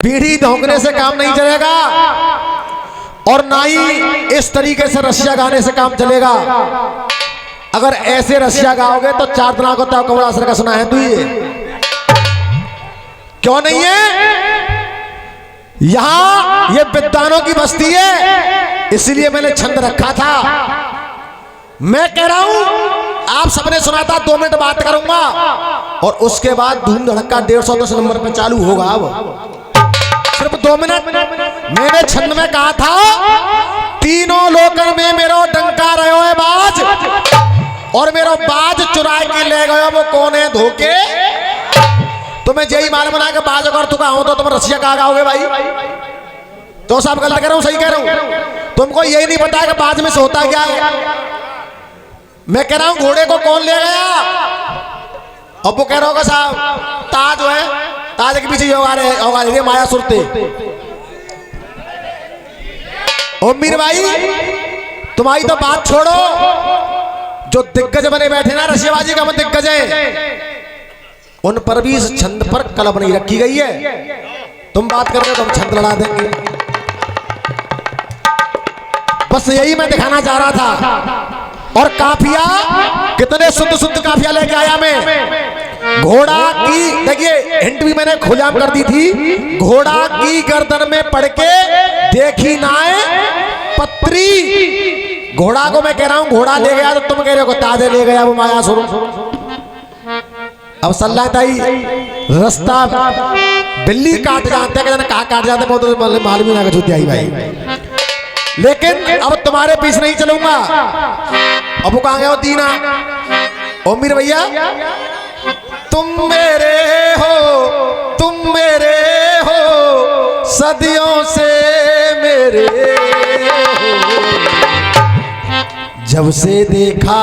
पीढ़ी धोखने से काम नहीं चलेगा और ना ही इस तरीके से रसिया गाने से काम चलेगा। अगर ऐसे रसिया गाओगे तो चार दिना को तो कबड़ा असर का सुना है तू ये क्यों नहीं है? यहां ये विद्वानों की बस्ती है, इसलिए मैंने छंद रखा था। मैं कह रहा हूं आप सबने सुना था 2 मिनट बात करूंगा और उसके बाद धूम धड़का 150 नंबर पे चालू होगा। अब सिर्फ 2 मिनट। मैंने छंद में कहा था तीनों लोकन में मेरो डंका रहो है बाज और मेरो बाज चुरा के ले गयो वो कौन है धोखे। तुम्हें यही मालूम बना के बाज अगर तुका हो तो तुम रसिया कहा गाओगे भाई? तो साहब गलत कह रहा हूं सही कह रहा हूं? तुमको यही नहीं पता कि बाज में से होता क्या है। मैं कह रहा हूं घोड़े को कौन ले गया? अब वो कह रहा होगा साहब ताज है, ताज के पीछे होगा रे माया सुरते। ओ मीर भाई तुम्हारी तो बात छोड़ो, जो दिग्गज बने बैठे ना रसियाबाजी का दिग्गज है उन पर भी इस छंद पर कलम नहीं रखी गई है। तुम बात कर रहे हो तो हम छंद लड़ा देंगे। बस यही मैं दिखाना चाह रहा था। और काफिया कितने शुद्ध शुद्ध काफिया लेके आया मैं। घोड़ा की देखिए हिंट भी मैंने खुलेआम कर दी थी। घोड़ा की गर्दन में पड़ के देखी नाए पत्री। घोड़ा को मैं कह रहा हूं घोड़ा ले गया तो तुम कह रहे हो ताजे ले गया वो माया सुर। अब सल्लाताई रास्ता बिल्ली काट जाते हैं, कहा काट जाते हैं तो मालूम ना छूती आई भाई। लेकिन अब तुम्हारे पीछे नहीं चलूंगा। अब वो कहां गया वो दीना? ओ मीर भैया तुम मेरे हो सदियों से मेरे हो जब से देखा।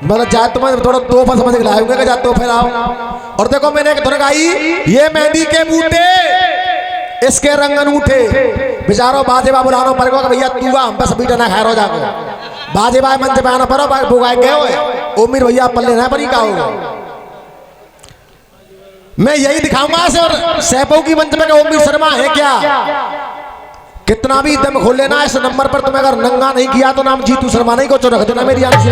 मतलब जा तुम्हें थोड़ा तोहफा समझ के लाऊंगा कि जा तोहफे लाओ। और देखो मैंने एक धुन गाई ये मेहंदी के बूटे इसके रंग अनूठे। बेचारो बाजे बा बुलानो पर को भैया तू हम पे सभी जना खैर हो जाओ। बाजे बा मंच पे आना परो बुगाए गए हो ओ मीर भैया पल्ले ना परी का होगा। मैं यही दिखाऊंगा से और सैपो की मंच पे ओम मीर शर्मा है क्या? कितना भी दम खोल लेना इस नंबर पर तुम्हें अगर नंगा नहीं किया तो नाम जीतू शर्मा नहीं को चो रख देना मेरी आंख से।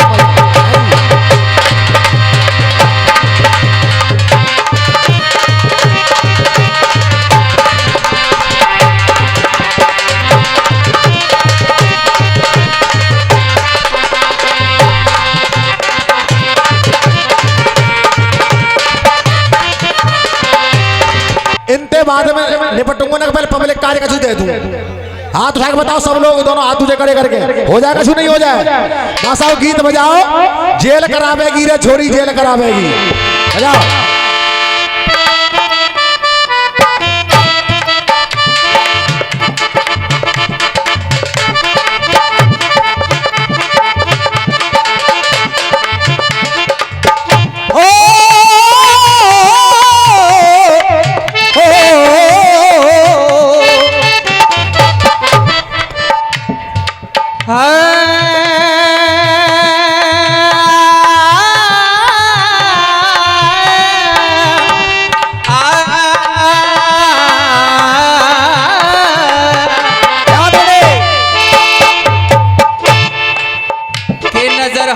इनते बाद में निपटूंगा ना पहले पब्लिक कार्य का दे दूं। हाथ उठा के बताओ सब लोग दोनों हाथ तुझे खड़े करके हो जाएगा छू नहीं हो जाए। बसाओ गीत बजाओ जेल करावेगी रे छोरी जेल करावेगी बजाओ।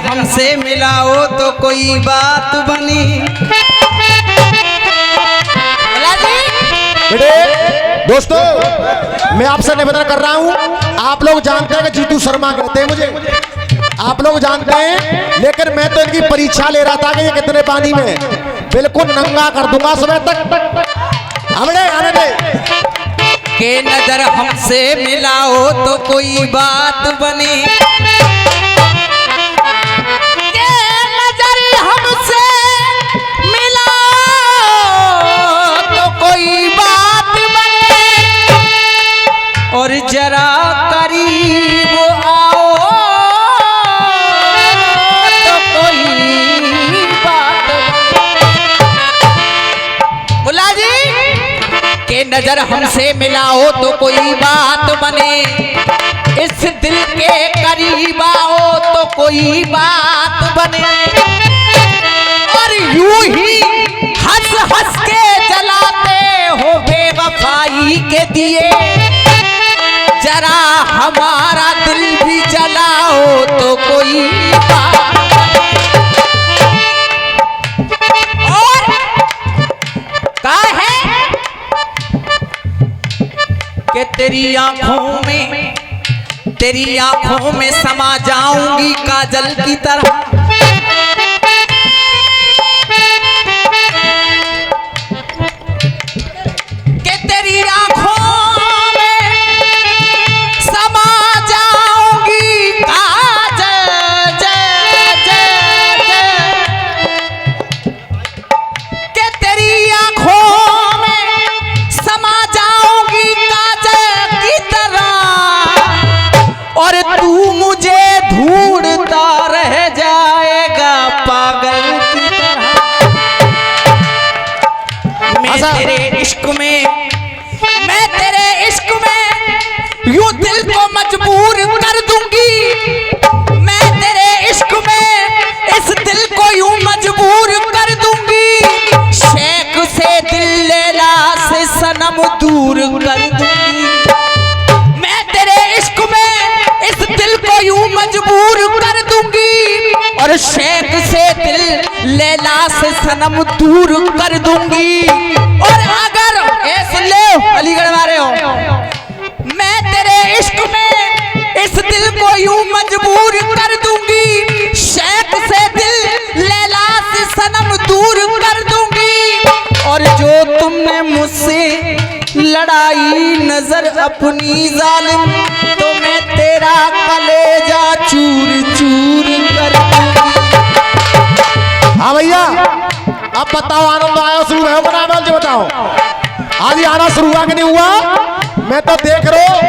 हमसे मिलाओ तो कोई बात बनी। बेटे दोस्तों मैं आपसे निवेदन कर रहा हूं आप लोग जानते हैं कि जीतू शर्मा कहते हैं मुझे, आप लोग जानते हैं। लेकिन मैं तो इनकी परीक्षा ले रहा था कि ये कितने पानी में बिल्कुल नंगा कर दूंगा सुबह तक। आने दे के नजर हमसे मिलाओ तो कोई बात बनी। और जरा करीब आओ तो कोई बात बोला जी के नजर हमसे मिलाओ तो कोई बात बने। इस दिल के करीब आओ तो कोई बात बने। और यूं ही हंस हंस के जलाते हो बेवा के दिए जरा हमारा दिल भी जलाओ तो कोई बात। और का है कि तेरी आंखों में समा जाऊंगी काजल की तरह। कि तेरी आंखों में समा जाऊंगी काजल, कि तेरी आंखों में समा जाऊंगी काजल की तरह। और तू मुझे ढूंढता रह जाएगा पागल की तरह। मैं तेरे इश्क में यूं दिल को मजबूर कर दूंगी। मैं तेरे इश्क में इस दिल को यूं मजबूर कर दूंगी। शेख से दिल लैला से सनम दूर कर दूंगी। मैं तेरे इश्क में इस दिल को यूं मजबूर कर दूंगी। और शेख से दिल लैला से सनम दूर कर दूंगी। और अगर ऐसे ले अलीगढ़ वाले हो, मैं तेरे इश्क में इस दिल को यूं मजबूर कर दूंगी। शेख से दिल लैला से सनम दूर कर दूंगी। और जो तुमने मुझसे लड़ाई नजर अपनी जालिम, तो मैं तेरा कलेजा चूर चूर कर दूंगी। हाँ भैया, अब बताओ आनंद आया शुरू है बना बोल जो बताओ, आज ही आना शुरू हुआ कि नहीं हुआ? मैं तो देख रहा हूँ।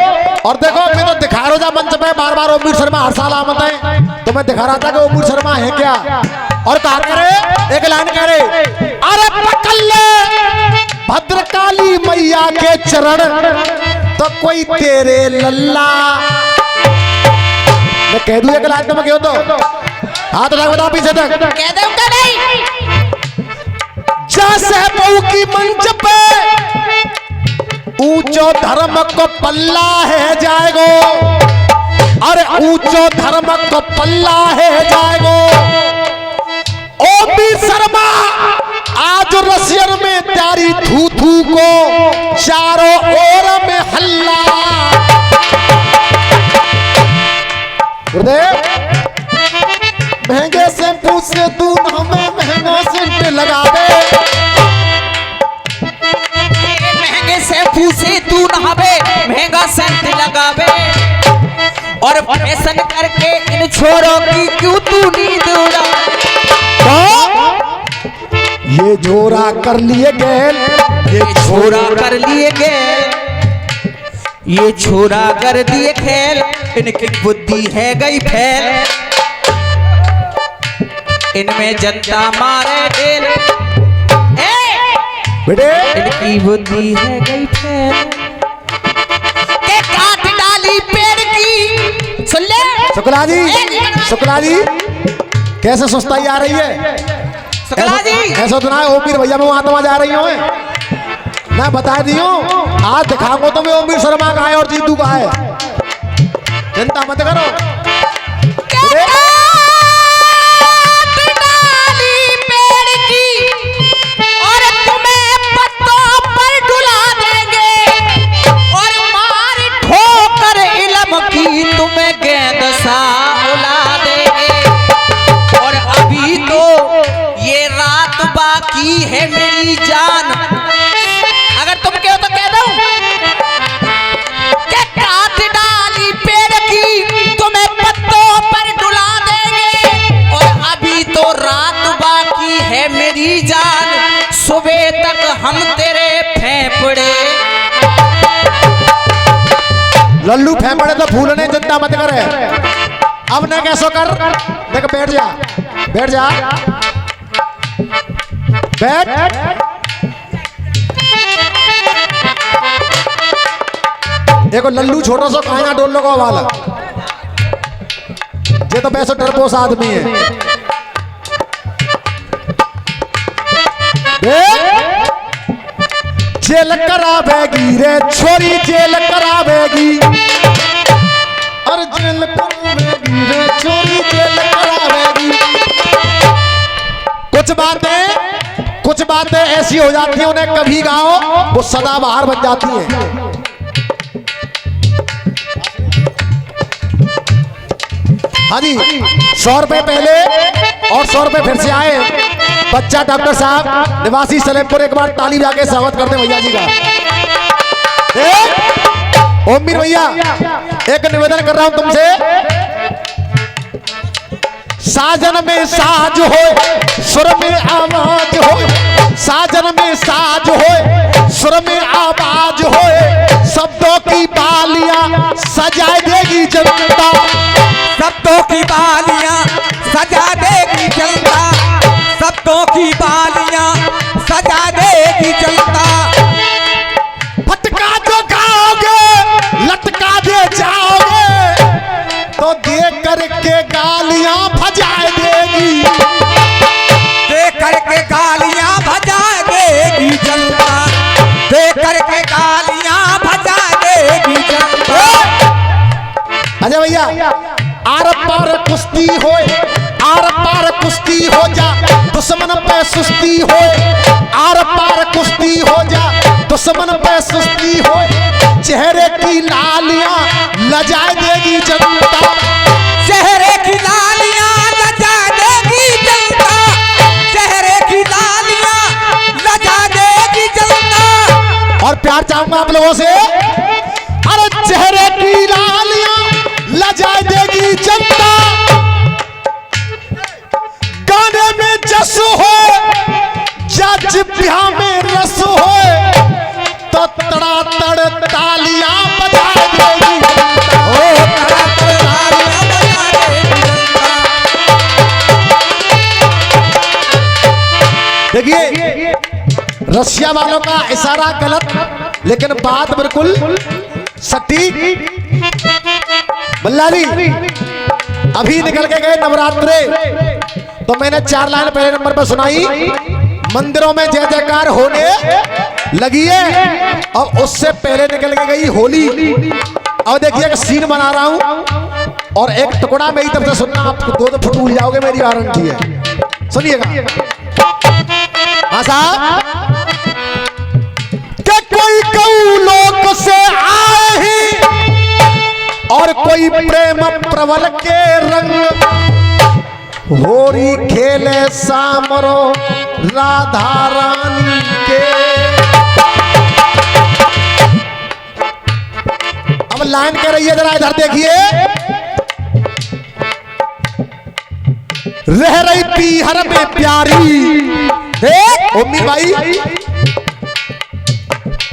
और देखो मैं तो दिखा रहा हूँ मंच पे बार बार ओमवीर शर्मा हर साल आमत है, तो मैं दिखा रहा था कि ओमवीर शर्मा है क्या। और कहा करे एक लाइन कह रहे, अरे पकड़ ले भद्रकाली मैया के चरण, तो कोई तेरे लल्ला। मैं कह दूं एक लाइन में क्यों तो हाथ उठा बताओ पीछे तक कह दूंगा नहीं। जैसे बहू की मंच पे ऊंचो धर्म को पल्ला है जाएगो। अरे ऊंचो धर्म को पल्ला है जाएगो। ओमवीर शर्मा आज रसियन में त्यारी थू थू को चारों ओर में हल्ला। महंगे शैम्पू से तू हमें महंगा सेंट लगा दे। महंगे शैम्पू से तू नहावे महंगा सेंट लगावे। और फैशन करके इन छोरों की क्यों तू नींद उड़ा। ये जोरा कर लिए गैल, ये छोरा कर लिए गैल, ये छोरा कर दिए खेल। इनकी बुद्धि है गई फैल, इनमें जनता मारे ढेल। बेटे इनकी बुद्धि है गई फैल के काट डाली पेड़ की। सुन ले शुक्ला जी, शुक्ला जी कैसे सुस्ताई आ रही है? शुक्ला जी ऐसा सुना है ओमवीर भैया में वहां तो जा रही हूँ मैं बता दी हूँ। आज दिखाऊंगा तो मैं ओमवीर शर्मा का है और जीतू का है, चिंता मत करो। बाकी है मेरी जान, अगर तुम कहो तो कह दो कि काट डाली पेड़ की तुम्हें पत्तों पर डुला देंगे। और अभी तो रात बाकी है मेरी जान, सुबह तक हम तेरे फेफड़े। लल्लू फेफड़े तो फूलने, चिंता मत करे। अब न कैसो कर, देख बैठ जा, बैठ जा, बैठ। देखो लल्लू छोटा सा खाएगा डोलो को वाला, ये तो पैसों डरपोस आदमी है। जेल करावेगी रे छोरी जेल करावेगी, और जेल करावेगी रे छोरी जेल करावेगी। कुछ बातें ऐसी हो जाती हैं, उन्हें कभी गाओ वो सदा बाहर बन जाती हैं। हाँ जी, 100 रुपए पहले और 100 रुपए फिर से आए। बच्चा डॉक्टर साहब निवासी सलेमपुर, एक बार ताली बजा के स्वागत करते हैं भैया जी का। ओम मीर भैया, एक निवेदन कर रहा हूं तुमसे, साजन में साज हो सुर में आवाज हो, साजन में साज हो सुर में आवाज हो, शब्दों की बालियां सजा देगी जनता, शब्दों की बालियां सजा देगी जनता, शब्दों की बालियां सजा देगी जनता। फटका जो खाओगे लटका दे जाओगे, तो देख करके गालियां भजा देगी, देख करके गालियां भजा देगी जनता, देख करके गालियां भजा देगी जनता। अजय भैया, आर पार कुश्ती हो, आर पार कुश्ती हो जा, दुश्मन पे सुस्ती हो, आर पार कुश्ती हो जा, दुश्मन पे सुस्ती हो, चेहरे की लालियां लजा देगी जनता, चेहरे की लालियां लजा देगी जनता, चेहरे की लालियां लजा देगी जनता। और प्यार चाहूंगा आप लोगों से, अरे चेहरे की लालियां लजा देगी जनता, गाने में जस हो जज ब्याह में रस हो, तो तड़ातड़ तालियां बजा देगी जनता, ओ तड़ातड़ तालियां बजा देगी जनता। देखिए रशिया वालों का इशारा गलत लेकिन बात बिल्कुल सटीक। बल्लारी अभी निकल के गए नवरात्रे, तो मैंने 4 लाइन पहले नंबर पर सुनाई, मंदिरों में जय जयकार होने लगी है, और उससे पहले निकल के गई होली। अब देखिए एक सीन बना रहा हूं और एक टुकड़ा मेरी तरफ से सुनना, आपको 2 फुट भूल जाओगे, मेरी गारंटी है, सुनिएगा। हाँ साहब, कोई कऊ लोक से आए ही और कोई प्रेम प्रबल के रंग, होरी खेले सामरो राधा रानी के। अब लाइन कह रही है, जरा इधर देखिए, रह रही पीहर में प्यारी, उम्मी भाई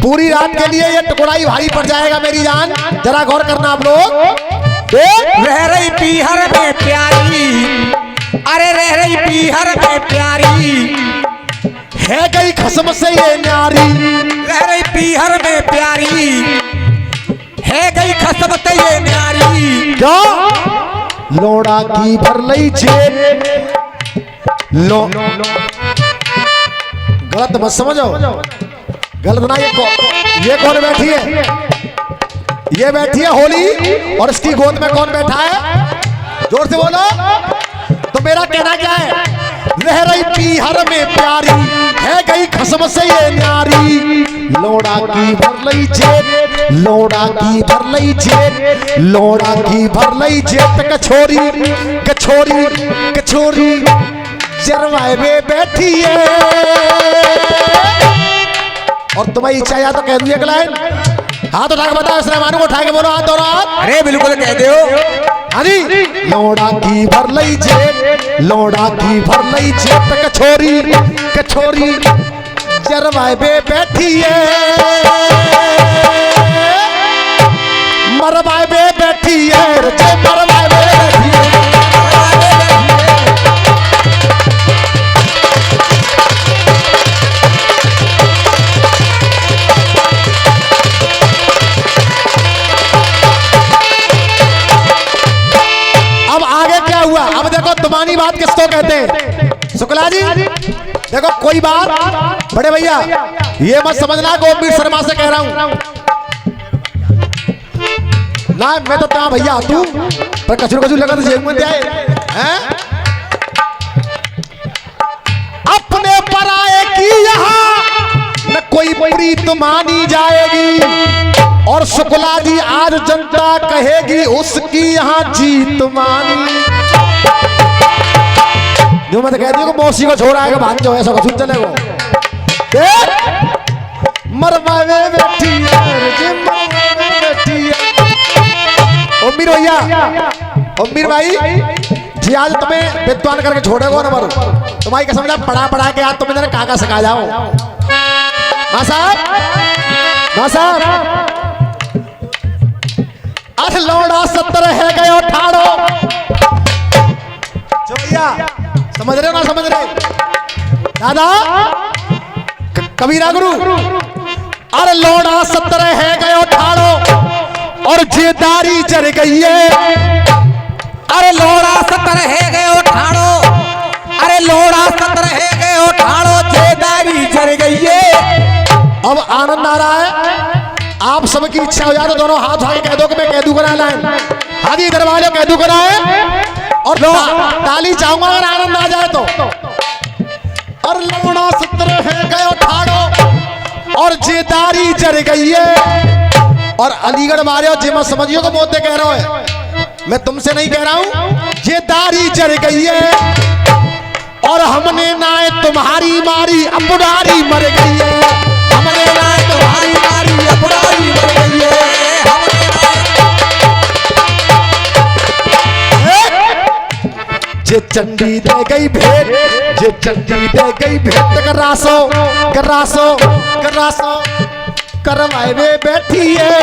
पूरी रात के लिए ये टुकड़ाई भारी पड़ जाएगा मेरी जान, जरा गौर करना आप लोग। रह रही पीहर में प्यारी, अरे रह रही पीहर में प्यारी, है गई खसम से ये न्यारी, रह रही पीहर में प्यारी, है गई खसम से ये न्यारी। क्या लोड़ा की भर लई जेब, लो गलत मत समझो, गलत ना, ये कौन बैठी है, ये बैठी है होली, और इसकी गोद में कौन बैठा है, जोर से बोलो। तो मेरा कहना क्या है, रह रही पीहर में प्यारी, है गई खसम से ये न्यारी, लोड़ा की भर लई जेब, लोड़ा की भर लई जेब, लोड़ा की भर लई जेब, कछोरी कछोरी कछोरी जरवाए में बैठी है। और तुम्हारी इच्छा या तो कह दूँ एक लाइन, हाथ उठा के बताओ, इस रहमानों को उठा के बोलो, हाथ दोनों हाथ। अरे बिल्कुल कह दो। अरे लोड़ा की भर लई जेब, लोड़ा की भर लई जेब, कछोरी कछोरी जरवाए में बैठी है, मरवाए में बैठी है, मरवाए में बैठी है। अब देखो तुमानी बात किसको कहते हैं, शुक्ला जी देखो, कोई बात बड़े भैया ये मत समझना कि ओमवीर शर्मा से कह रहा हूं ना, मैं तो तेरा भैया तू पर कचरू कचरू लगा तो जेब में आए हैं। अपने पराये की यहाँ न कोई प्रीत मानी जाएगी, और शुक्ला जी आज जनता कहेगी उसकी यहाँ जीत मानी। जो मैं तो कहती हूँ मौसी को छोड़ आएगा भाग जो ऐसा कुछ चलेगा। मरवावे बैठी ओमवीर भैया, ओमवीर भाई जी आज तुम्हें विद्वान करके छोड़ेगा ना मरो तुम्हारी कसम जा पढ़ा पढ़ा के आज तुम्हें काका सिखा जाओ। मां साहब अरे लौड़ा 70 है गए ठाड़ो। भैया समझ रहे हो ना समझ रहे दादा कबीरा गुरु। अरे लौड़ा 70 है गए ठाड़ो और जेदारी जर गई है। अरे लोड़ा 70 है गए ठाड़ो, अरे लोड़ा 70 है गए ठाड़ो, जेदारी जर गई है। अब आनंद आ रहा है, आप सबकी इच्छा हो जाए तो दोनों हाथ उठा के कह दो कि मैं कैदू करा लाए। हाँ जी इधर वाले कैदू कराए और ताली चाहूंगा अगर आनंद आ जाए तो। और लौड़ा 70 है गए ठाड़ो और जेदारी जर गई है। और अलीगढ़ वाले और जिमा समझियो को मोदी कह रहा है, मैं तुमसे नहीं कह रहा हूं। ये दारी जर गई है और हमने नाए तुम्हारी मारी अपुडारी मर गई है। हमने नाए तुम्हारी मारी अपुडारी मर गई है। जे चंडी दे गई भेंट, जे चंडी दे गई भेंट करासो करासो करासो करवाए में बैठी है।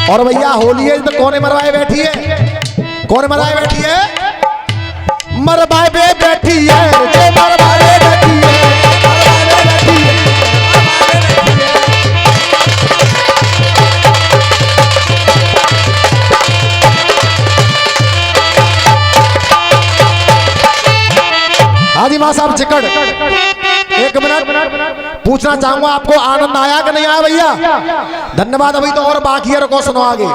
और भैया होली है तो कौन मरवाए बैठी है, कौन मरवाए बैठी है, मरवाए में बैठी है, जे मरवाए बैठी है, मरवाए बैठी है। हाजी मां साहब चिकड़ एक मिनट पूछना चाहूंगा आपको आनंद आया कि नहीं आया भैया? धन्यवाद। अभी तो और बाकी है, रुको सुनो आगे।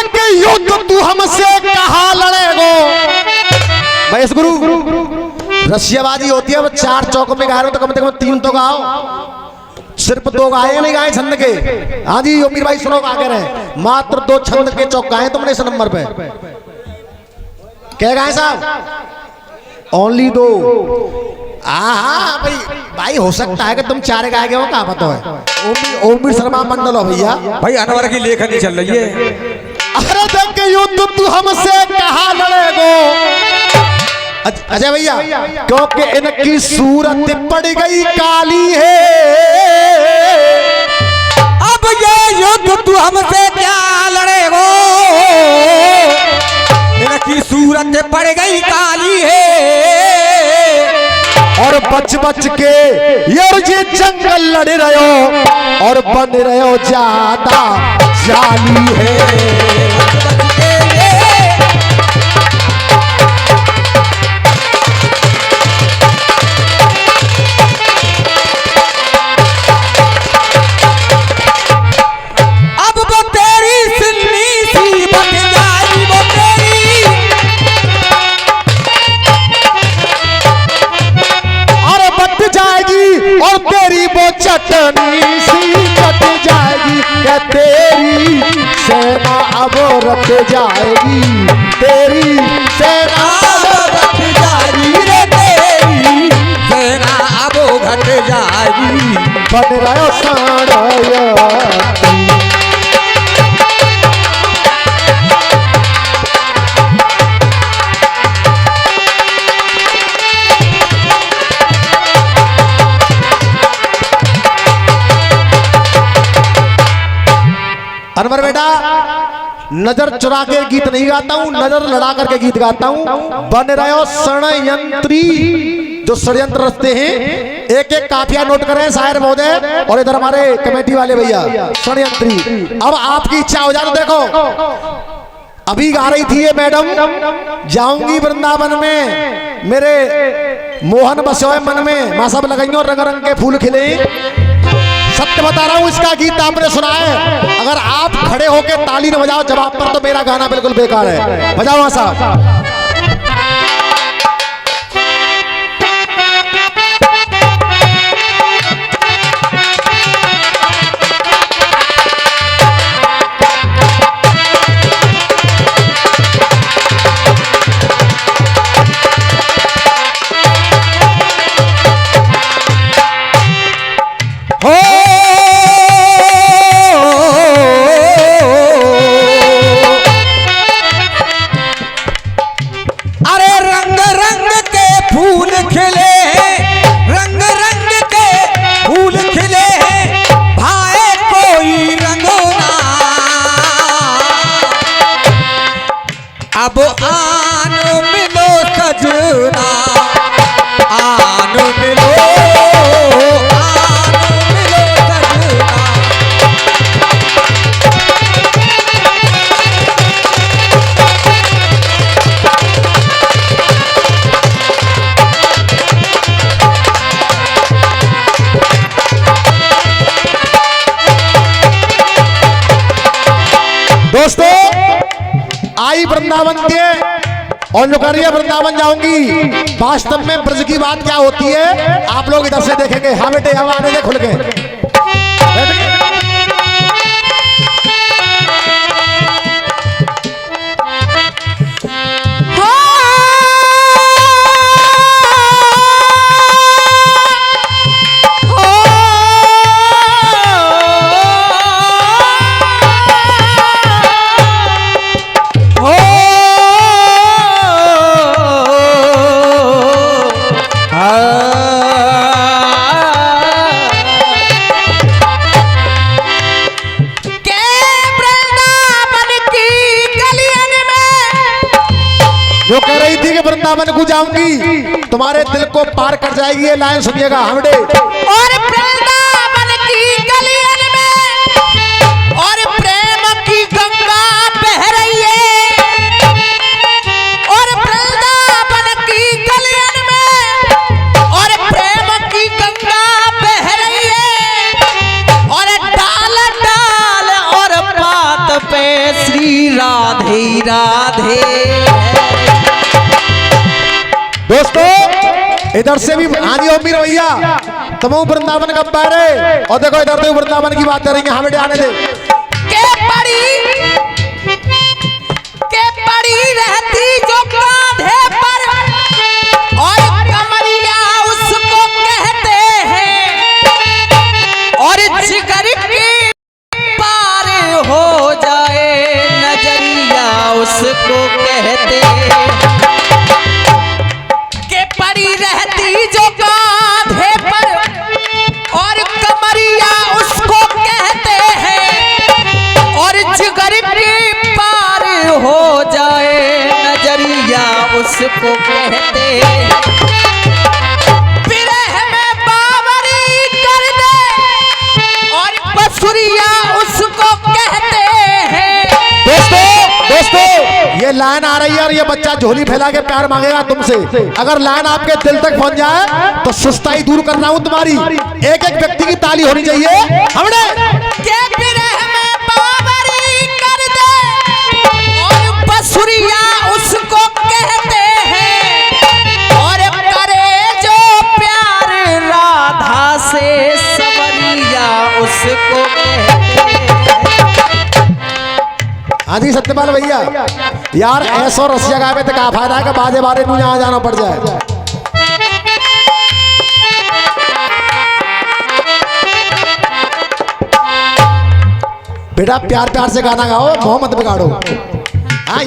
के युद्ध तू हमसे कहा लड़ेगो। महेश गुरु रशियाबाजी होती है, 4 चौकों में गा रहे हो तो कम से कम 3 तो गाओ, सिर्फ 2 गाए नहीं गाए छंद के। हाँ जी ओमवीर भाई सुनो आगे रहे, मात्र 2 छंद के चौक गाए तुमने इस नंबर पे। क्या गाए साहब? ओनली 2। हाँ भाई भाई हो सकता है कि तुम 4 गाए गए हो, क्या पता है। ओमवीर शर्मा मंडल हो भैया, भाई अनवर की लेखनी चल रही है। अरे देख के युद्ध तू हमसे कहा लड़ेगो। अजय भैया क्योंकि इनकी सूरत पड़ गई काली है। अब ये युद्ध तू हमसे क्या लड़ेगो, इनकी सूरत पड़ गई काली है। और बच बच के यार ये जंगल लड़ रहे हो और बन रहे हो ज्यादा जाली है। अब वो तेरी सिन्नी सी बन जाई, वो तेरी और बट जाएगी और तेरी वो चटनी सी कट जाएगी। क्या तेरी सेना अब रट जाएगी, तेरी सेना अब रट जाएगी रे, तेरी सेना अब घट जाएगी। बन रहा साड़या अनवर बेटा, नजर चुरा के गीत नहीं गाता हूं, नजर लड़ा करके गीत गाता हूं। बन रहे हो षड्यंत्री, जो षड्यंत्र रचते हैं। एक एक काफिया नोट करें शायर महोदय और इधर हमारे कमेटी वाले भैया। षड्यंत्री अब आपकी इच्छा हो जाए तो देखो, अभी गा रही थी ये मैडम, जाऊंगी वृंदावन में मेरे मोहन बसोए मन में माँ सब लगाइयो रंग रंग के फूल खिले। सत्य बता रहा हूँ, इसका गीत आपने सुना है। अगर आप खड़े होके ताली न बजाओ जवाब पर तो मेरा गाना बिल्कुल बेकार है। बजाओ आशा। अब आन मिलो सजना, आन मिलो, आन मिलो सजना। दोस्तों आई वृंदावन के और नौकरिया वृंदावन जाऊंगी। वास्तव में ब्रज की बात क्या होती है आप लोग इधर से देखेंगे। हाँ बेटे हम आने दे खुल के। जो कह रही थी कि वृंदावन को जाऊंगी तुम्हारे दिल को पार कर जाएगी, ये लाइन सुनिएगा हमने। और वृंदावन की गलियन में और प्रेम की गंगा बह रही है। और वृंदावन की गलियन में और प्रेम की गंगा बह रही है। और डाल डाल और पात पे श्री राधे राधे। दोस्तों इधर से भी आनी हो मीर भैया तुम वृंदावन कब बैठे और देखो इधर से वृंदावन की बात करेंगे। हमें आने दे। के पड़ी रहती जो कांधे पर और कमरिया उसको कहते हैं। और जिगर के पार हो जाए नजरिया उसको कहते हैं। पड़ी रहती जो कांधे पर और कमरिया उसको कहते हैं। और जिगर के पार हो जाए नजरिया उसको कहते हैं। विरह में बावरी कर दे और बसुरिया उसको कहते हैं। दोस्तों ये लाइन आ रही है और ये बच्चा झोली फैला के प्यार मांगेगा तुमसे। अगर लाइन आपके दिल तक पहुंच जाए तो सुस्ताई दूर कर रहा हूं तुम्हारी। एक एक व्यक्ति की ताली होनी चाहिए। हमने के विरह में बावरी कर दे और बसुरिया उसको कहते हैं। और करे जो प्यार राधा से सवरिया उसको कहते हैं। हाँ जी सत्यपाल भैया यार ऐसा रसिया गावे तो क्या फायदा है कि बाजे बारे में यहाँ जाना पड़ जाए। बेटा प्यार प्यार से गाना गाओ, मोह मत बिगाड़ो। हाँ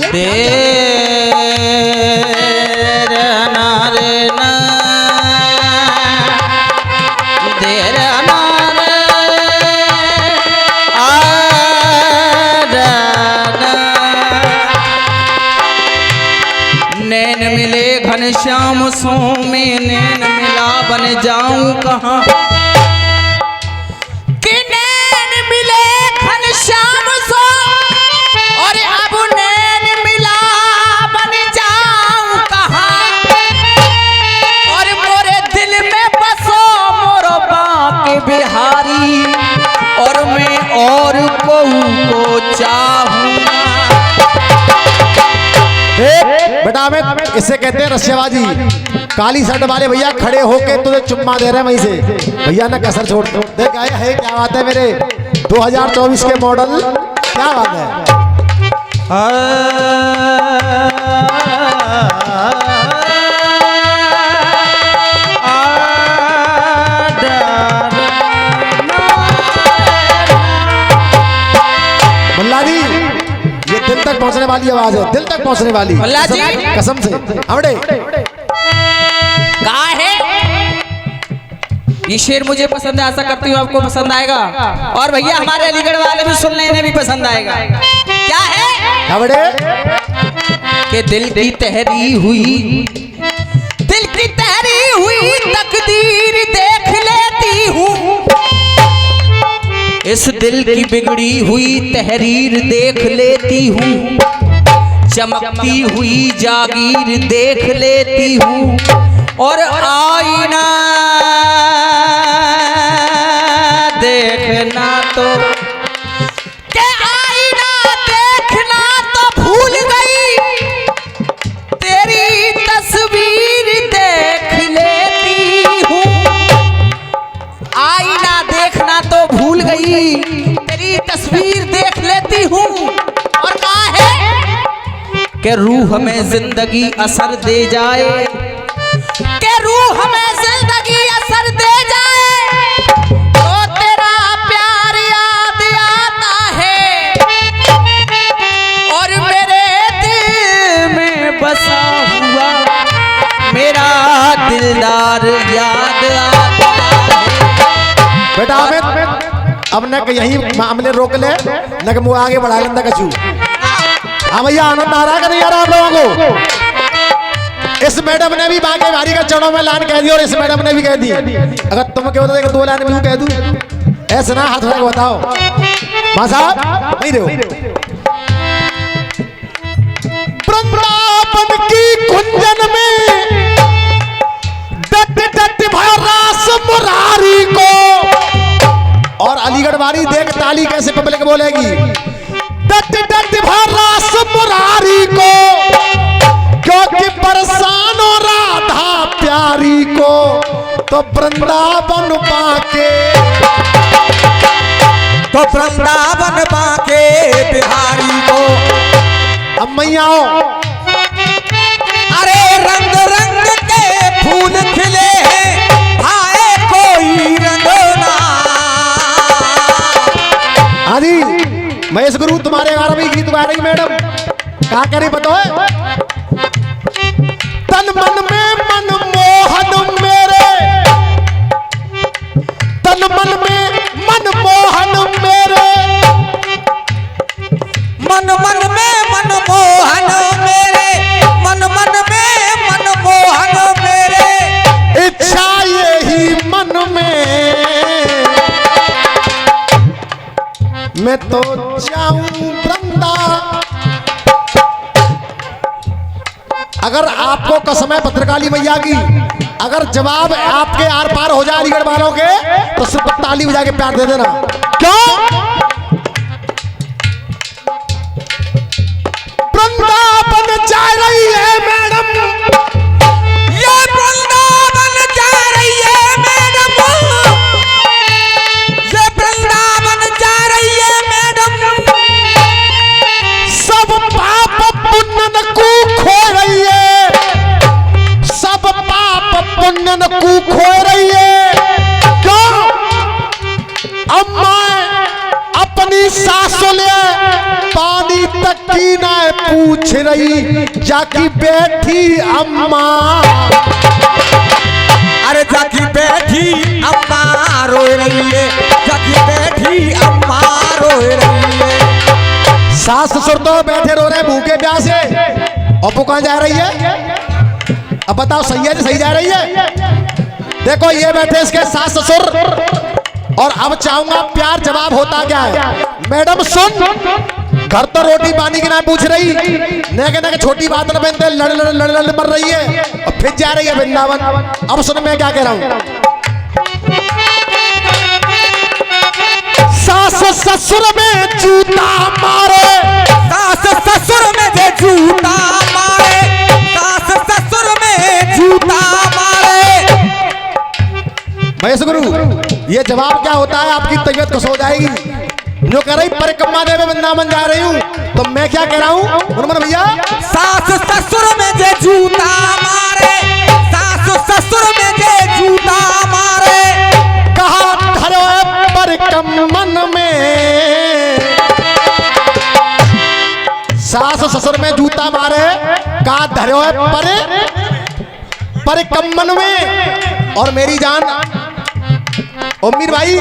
नैन मिले घनश्याम सो में नैन मिला बन जाऊं कहाँ। कि नैन मिले घनश्याम सो और अब नैन मिला बन जाऊं कहाँ। और इसे कहते हैं रस्सेबाजी। काली शर्ट वाले भैया खड़े होके तुझे चुम्मा दे रहे हैं वहीं से, भैया ना कसर छोड़ दो। देख आया है, क्या बात है मेरे 2024 के मॉडल, क्या बात है। मल्ला जी ये दिल तक पहुंचने वाली आवाज है, दिल तक पहुंचने वाली। मल्ला जी कसम से हमड़े कहा है ये शेर मुझे पसंद है, आशा करती हूँ आपको पसंद आएगा और भैया हमारे अलीगढ़ वाले भी सुनने इन्हें भी पसंद आएगा। क्या है हमड़े कि दिल की तहरी हुई, दिल की तहरी हुई तकदीर देख लेती हूँ, इस दिल की बिगड़ी हुई तहरीर देख लेती हूँ, चमकती हुई जागीर देख लेती हूँ और आईना देखना तो के आईना देखना तो भूल गई, तेरी तस्वीर देख लेती हूँ। आईना देखना तो भूल गई, तेरी तस्वीर देख लेती हूँ। और कहा है कि रूह में जिंदगी असर दे जाए, के रूह में जिंदगी असर दे जाए तो तेरा प्यार याद आता है और मेरे दिल में बसा हुआ मेरा दिलदार याद आता है। बेटा अब न यही मामले रोक ले, न कि आगे बढ़ा लेंदा कछु। हाँ भैया आनंद आ रहा है कि नहीं आ रहा आप लोगों को? इस मैडम ने भी बागे भारी का चरणों में लाइन कह दी और इस मैडम ने भी कह दी। अगर तुम क्या होता है 2 लाइन भी कह दूं, ऐसे ना हाथ उठा बताओ मां साहब नहीं रहो। वृंदावन की कुंजन में डट डट भर रास मुरारी को, और अलीगढ़ वाली देख ताली कैसे पब्लिक बोलेगी। डट डट भर रास मुरारी को, क्योंकि परेशान हो राधा प्यारी को, तो वृंदावन बाके, तो वृंदावन बाके बिहारी को। अब मैया अरे रंग रंग के फूल खिले हैं, भाए कोई रंगना। आदि महेश गुरु तुम्हारे 11वीं गीत गा रही मैडम, क्या कह रही बताओ। तन मन में मनमोहन मेरे, तन मन में मनमोहन मेरे, मन मन में मनमोहन मेरे, मन मन में मनमोहन मेरे, इच्छा यही मन में मैं तो जाऊं वृंदा। अगर आपको कसम है भद्रकाली मैया की, अगर जवाब आपके आर पार हो जाए अलीगढ़ वालों के, तो सिर्फ ताली बजा के प्यार दे देना। क्यों? वृंदावन जा रही है मैडम, ये वृंदावन जा रही है मैडम, ये वृंदावन जा रही है मैडम। सब पाप पुण्य को खो रही है, सब पाप पुण्य को खो रही है। क्यों? अम्मा अपनी सासों ले पानी तक की ना पूछ रही, जाकी बैठी अम्मा। अरे जाकी बैठी अम्मा रो रही है, जाकी बैठी अम्मा रो रही है। सास ससुर तो बैठे रो रहे भूखे प्यासे, और वो कहां जा रही है? अब बताओ सही है? सही जा रही है? देखो ये बैठे इसके सास ससुर, और अब चाहूंगा प्यार जवाब होता क्या है। मैडम सुन, घर तो रोटी पानी की ना पूछ रही, नेके छोटी बात न बनते लड़ लड़ लड़ लड़ मर रही है, और फिर जा रही है वृंदावन। अब सुन मैं क्या कह रहा हूं। सास ससुर में जूता मारे, सास ससुर में जे जूता मारे, सास ये जवाब क्या होता है, आपकी तबीयत खुश हो जाएगी। जो कह रही परिक्रमा देवे वृंदावन जा रही हूँ, तो मैं क्या कह रहा हूँ हनुमान भैया, सास ससुर में जे जूता मारे, सास ससुर में जे जूता मारे, कहा धरो परिक्रमन में, सास ससुर में जूता मारे, कहा धरो परिक्रमन में। और मेरी जान और मीर भाई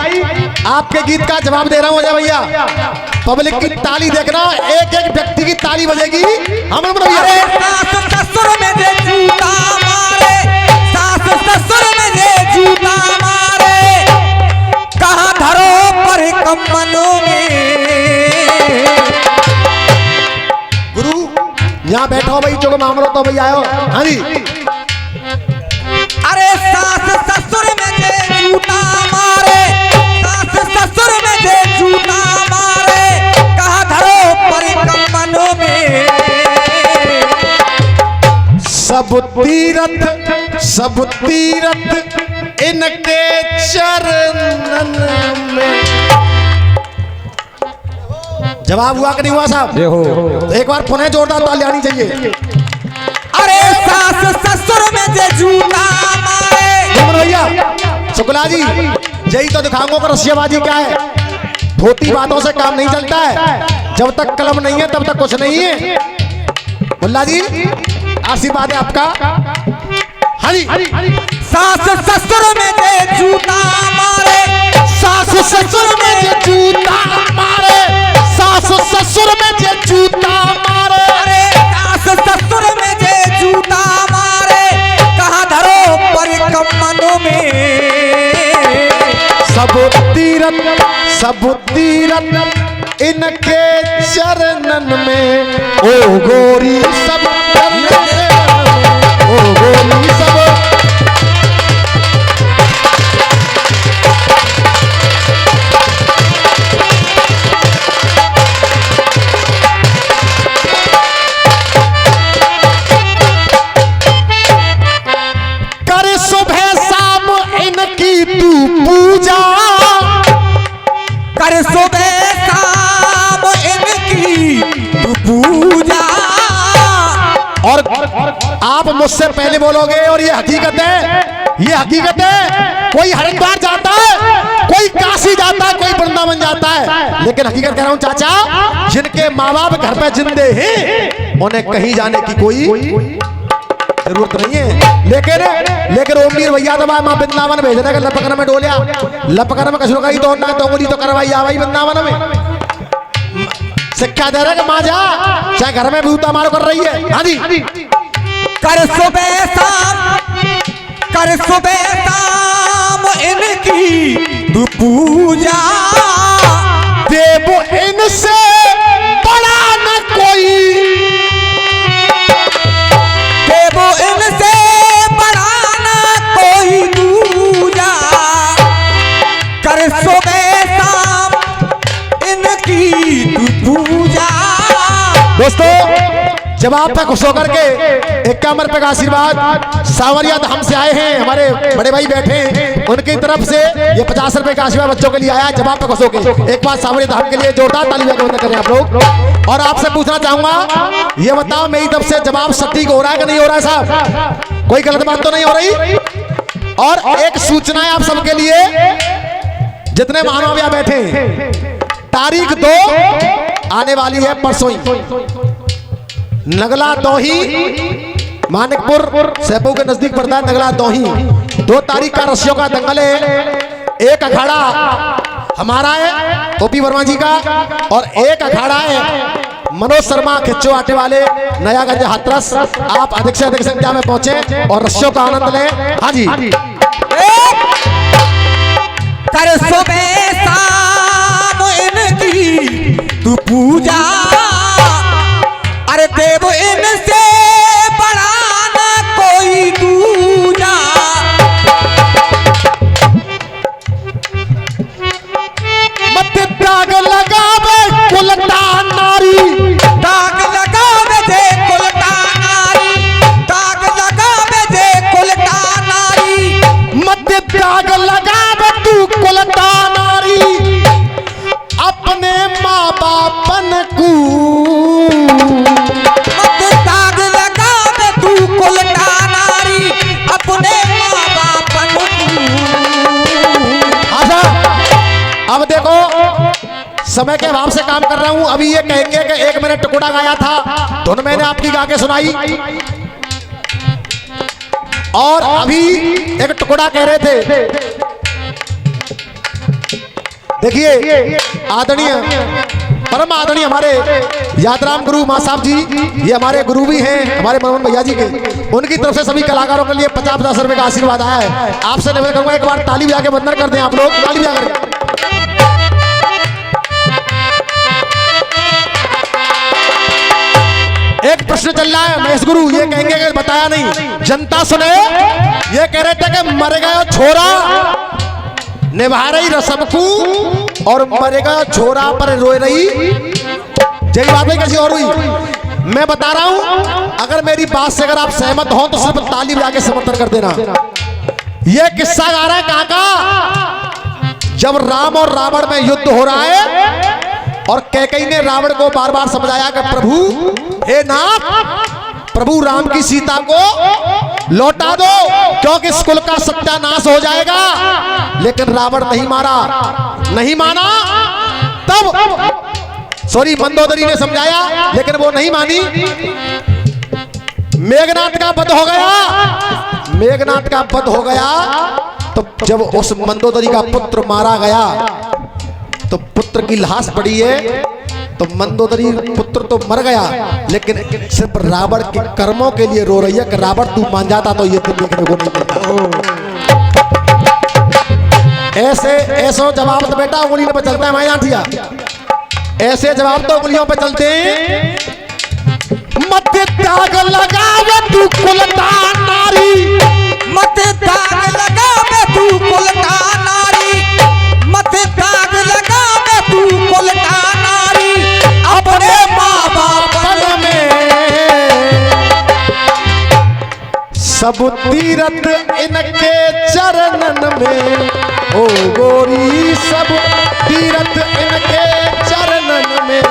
आपके गीत का जवाब दे रहा हूं अजय भैया, पब्लिक की ताली देखना, एक एक व्यक्ति की ताली बजेगी। हम अरे सास ससुर में जे जूता मारे, सास ससुर में जे जूता मारे, कहाँ धरो परिक्रमनों में। गुरु यहाँ बैठो भाई, जो मामलो तो भाई आयो। हाँ जी, अरे सास ससुर में जे जूता मारे, सास ससुर में जे जूता मारे, कहाँ धरो परिक्रमनों में। सब तीरथ इनके चरणन में। जवाब हुआ कि नहीं हुआ साहब? तो एक बार पुनः जोरदार ताली आनी चाहिए। अरे सास ससुर में जे जूता मारे। भैया शुक्ला जी, यही तो दिखाऊंगा कि रसियाबाजी क्या है। धोती बातों से काम नहीं चलता है, जब तक कलम नहीं है तब तक कुछ नहीं है। मुल्ला जी आशीर्वाद है आपका। हाँ जी, सास ससुर में जे जूता मारे, सास ससुर में जे जूता मारे, सास ससुर में जे जूता मारे। अरे सास ससुर में जे जूता मारे, कहाँ धरो परिक्रमनों में। सब तीरथ इनके चरणन में, ओ गोरी सब चरणन में, ओ गोरी सब। करे सुबह शाम इनकी तू पूजा, कर सुबह शाम इनकी तू पूजा। और आप मुझसे पहले बोलोगे, और ये हकीकत है, ये हकीकत है। कोई हरिद्वार जाता है, कोई काशी जाता है, कोई वृंदावन जाता है, लेकिन हकीकत कह रहा हूं चाचा, जिनके माँ बाप घर पे जिंदे हैं उन्हें कहीं जाने की कोई जरूरत नहीं है। लेकिन ओमवीर भैया तो माँ वृंदावन भेज रहे, लपकन में डोलिया, लपकन में कसरो का तो ना तो करवाई आ भाई वृंदावन में। सिक्का दे रहे माँ जा, चाहे घर में भी उता मारो कर रही है। हाँ जी, कर सुबह शाम, कर सुबह शाम इनकी तू पूजा। देव इनसे बड़ा न कोई, देव इनसे बड़ा न कोई दूजा। कर सुबह शाम इनकी तू पूजा। दोस्तों जब आप तक खुश होकर के 51 रुपए का आशीर्वाद सावरिया धाम से आए हैं, हमारे बड़े भाई बैठे हैं, उनकी तरफ से ये 50 रुपए का आशीर्वाद बच्चों के लिए आया। जब आप तक खुश होकर एक बार सावरिया धाम के लिए जोरदार ताली बजा करें आप लोग। और आपसे पूछना चाहूंगा, ये बताओ मेरी तरफ से जवाब सटीक हो रहा है कि नहीं हो रहा है साहब? कोई गलत बात तो नहीं हो रही? और एक सूचना है आप सबके लिए, जितने महानुभाव यहाँ बैठे हैं, तारीख 2 आने वाली है परसों ही, नगला दोही, मानिकपुर सेपू के नजदीक पड़ता है नगला दोही। 2 तारीख का रस्सियों का दंगल है। एक अखाड़ा हमारा है ओपी वर्मा जी का, और एक अखाड़ा है मनोज शर्मा खिच्चो आटे वाले नयागंज हाथरस। आप अधिक से अधिक संख्या में पहुंचे और रस्सियों का आनंद लें। हाँ जी, कर सुबह शाम इनकी तू पूजा। अरे देव इनसे बड़ा न कोई दूजा। मत दाग लगावे कुलटा नारी, दाग लगावे जे कुलटा नारी, दाग लगावे जे कुलटा नारी। मत दाग लगावे तू कुलटा अब देखो समय के अभाव से काम कर रहा हूं। अभी ये कहेंगे कि एक मैंने टुकड़ा गाया था, धुन मैंने आपकी गा के सुनाई, और अभी एक टुकड़ा कह रहे थे। देखिए आदरणीय परम आदरणीय हमारे यादराम गुरु मां साहब जी, ये हमारे गुरु भी हैं हमारे मनोहर भैया जी के, उनकी तरफ से सभी कलाकारों के लिए 50-50 रुपए का आशीर्वाद आया है। आपसे निवेदन करूंगा एक बार ताली बजा के वंदन कर दें आप लोग, ताली बजा कर। एक प्रश्न चल रहा है महेश गुरु, ये कहेंगे कि बताया नहीं, जनता सुने। ये कह रहे थे कि मर गया छोरा निभा रही रसम को, और मरेगा छोरा पर रोए रही। यही बात है, कैसी और हुई मैं बता रहा हूं। अगर मेरी बात से अगर आप सहमत हो तो सिर्फ ताली बजा के समर्थन कर देना। यह किस्सा गा रहा है काका, जब राम और रावण में युद्ध हो रहा है और कैकेयी ने रावण को बार बार समझाया कि प्रभु हे नाथ, प्रभु राम की सीता को लौटा दो क्योंकि इस कुल का सत्यानाश हो जाएगा। लेकिन रावण नहीं माना। तब सॉरी मंदोदरी ने समझाया लेकिन वो नहीं मानी। मेघनाथ का वध हो गया। मेघनाथ का वध हो गया तो जब उस मंदोदरी का पुत्र मारा गया तो पुत्र की लाश पड़ी है, तो मंदोदरी पुत्र तो मर गया लेकिन सिर्फ रावण के कर्मों के लिए रो रही है कि रावण तू मान जाता तो ये दिन देखने को नहीं मिलता। ऐसे जवाब तो बेटा उंगलियों पे चलता है माया ठिया, ऐसे जवाब तो उंगलियों पे चलते हैं। मत त्याग लगावे तू कुलता नारी, मत दाग लगावे तू कुलटा नारी, मत दाग लगावे तू कुलटा नारी, अपने माँ बाप में सब तीरथ इनके चरणन में, ओ गोरी सब तीरथ इनके चरणन में।